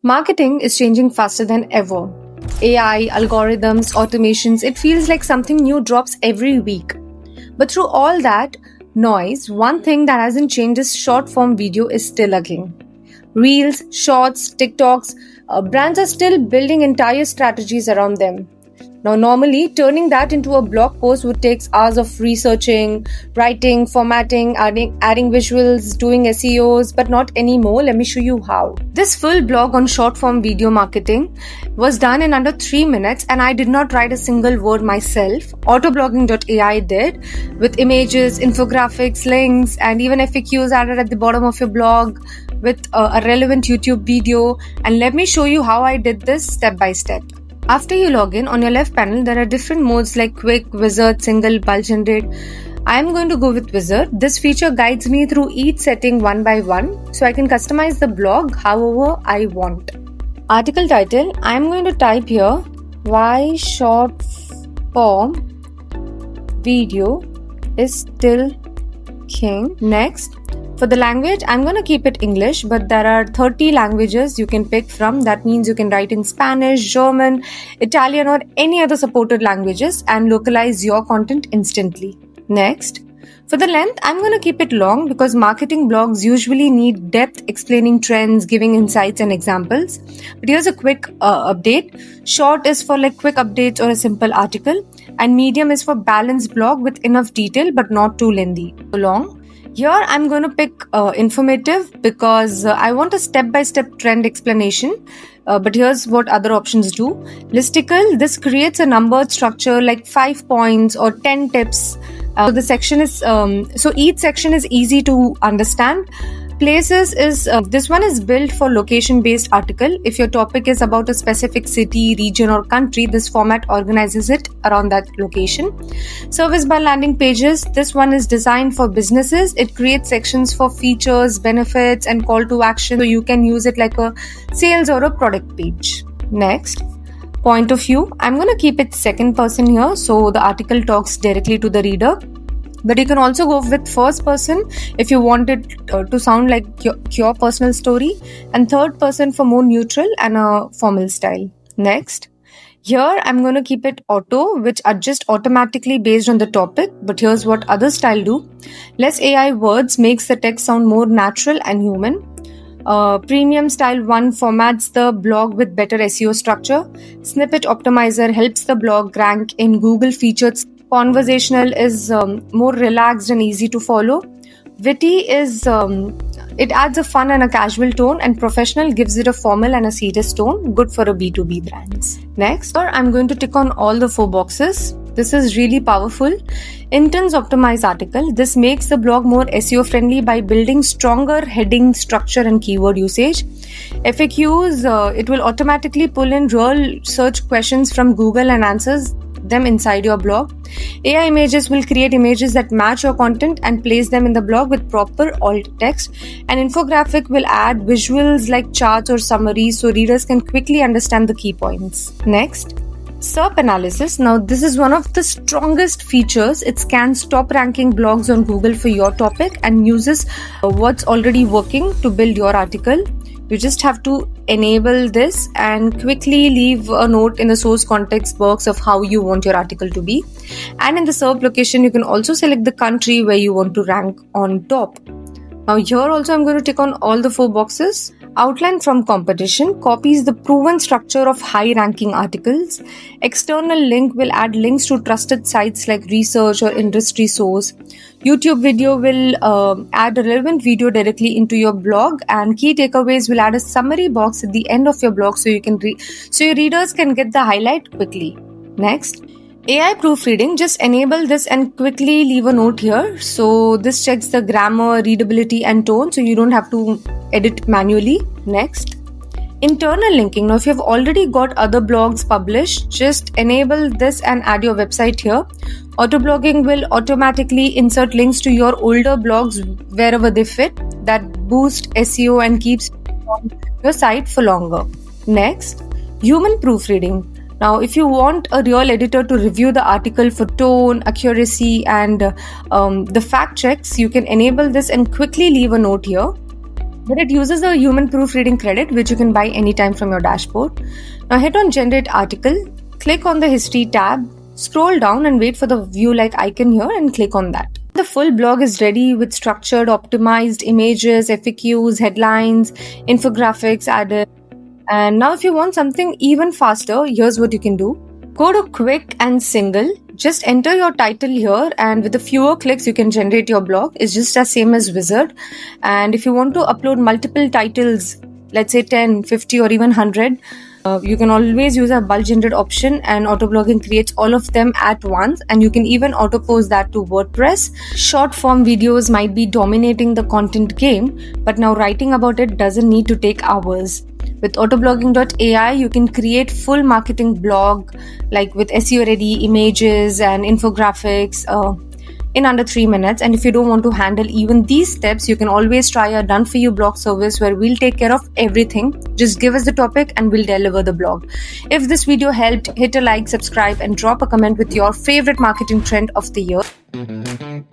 Marketing is changing faster than ever. AI, algorithms, automations, it feels like something new drops every week. But through all that noise, one thing that hasn't changed is short form video is still a king. Reels, shorts, TikToks, brands are still building entire strategies around them. Now, normally, turning that into a blog post would take hours of researching, writing, formatting, adding visuals, doing SEOs, but not anymore. Let me show you how. This full blog on short form video marketing was done in under 3 minutes, and I did not write a single word myself. Autoblogging.ai did, with images, infographics, links, and even FAQs added at the bottom of your blog with a relevant YouTube video. And let me show you how I did this step by step. After you log in, on your left panel, there are different modes like quick, wizard, single, bulk generate. I am going to go with wizard. This feature guides me through each setting one by one, so I can customize the blog however I want. Article title, I am going to type here, why short form video is still king. Next. For the language, I'm going to keep it English, but there are 30 languages you can pick from. That means you can write in Spanish, German, Italian, or any other supported languages and localize your content instantly. Next. For the length, I'm going to keep it long because marketing blogs usually need depth explaining trends, giving insights and examples. But here's a quick update. Short is for like quick updates or a simple article, and medium is for balanced blog with enough detail but not too lengthy. Long. Here I'm going to pick informative because I want a step-by-step trend explanation. But here's what other options do. Listicle, this creates a numbered structure like 5 points or 10 tips. So the section is so each section is easy to understand. Places is this one is built for location-based article. If your topic is about a specific city, region, or country, this format organizes it around that location. Service bar landing pages. This one is designed for businesses. It creates sections for features, benefits, and call to action. So you can use it like a sales or a product page. Next. Point of view. I'm going to keep it second person here, so the article talks directly to the reader. But you can also go with first person if you want it to sound like your personal story, and third person for more neutral and a formal style. Next. Here I'm going to keep it auto, which adjusts automatically based on the topic. But here's what other style do. Less AI words makes the text sound more natural and human. Premium style 1 formats the blog with better SEO structure. Snippet optimizer helps the blog rank in Google featured. Conversational is more relaxed and easy to follow. Witty is it adds a fun and a casual tone, and professional gives it a formal and a serious tone, good for a B2B brands. Next, I'm going to tick on all the 4 boxes. This is really powerful. Interns optimize article. This makes the blog more SEO friendly by building stronger heading structure and keyword usage. FAQs, it will automatically pull in real search questions from Google and answers them inside your blog. AI images will create images that match your content and place them in the blog with proper alt text. An infographic will add visuals like charts or summaries so readers can quickly understand the key points. Next. SERP analysis. Now this is one of the strongest features. It scans top ranking blogs on Google for your topic and uses what's already working to build your article. You just have to enable this and quickly leave a note in the source context box of how you want your article to be. And in the SERP location, you can also select the country where you want to rank on top. Now here also I'm going to tick on all the 4 boxes. Outline from competition copies the proven structure of high-ranking articles. External link will add links to trusted sites like research or industry source. YouTube video will add a relevant video directly into your blog, and key takeaways will add a summary box at the end of your blog so you can so your readers can get the highlight quickly. Next. AI proofreading, just enable this and quickly leave a note here. So this checks the grammar, readability and tone so you don't have to edit manually. Next. Internal linking. Now if you have already got other blogs published, just enable this and add your website here. Autoblogging will automatically insert links to your older blogs wherever they fit. That boosts SEO and keeps your site for longer. Next. Human proofreading. Now, if you want a real editor to review the article for tone, accuracy, and the fact checks, you can enable this and quickly leave a note here. but it uses a human proofreading credit, which you can buy anytime from your dashboard. Now hit on generate article, click on the history tab, scroll down and wait for the view like icon here and click on that. The full blog is ready with structured, optimized images, FAQs, headlines, infographics added. And now if you want something even faster, here's what you can do. Go to quick and single. Just enter your title here, and with a fewer clicks, you can generate your blog. It's just as same as Wizard. And if you want to upload multiple titles, let's say 10, 50 or even 100, you can always use a bulk generate option, and autoblogging creates all of them at once, and you can even auto post that to WordPress. Short form videos might be dominating the content game, but now writing about it doesn't need to take hours. With autoblogging.ai, you can create full marketing blog like with SEO ready images and infographics in under 3 minutes. And if you don't want to handle even these steps, you can always try a done for you blog service where we'll take care of everything. Just give us the topic and we'll deliver the blog. If this video helped, hit a like, subscribe and drop a comment with your favorite marketing trend of the year.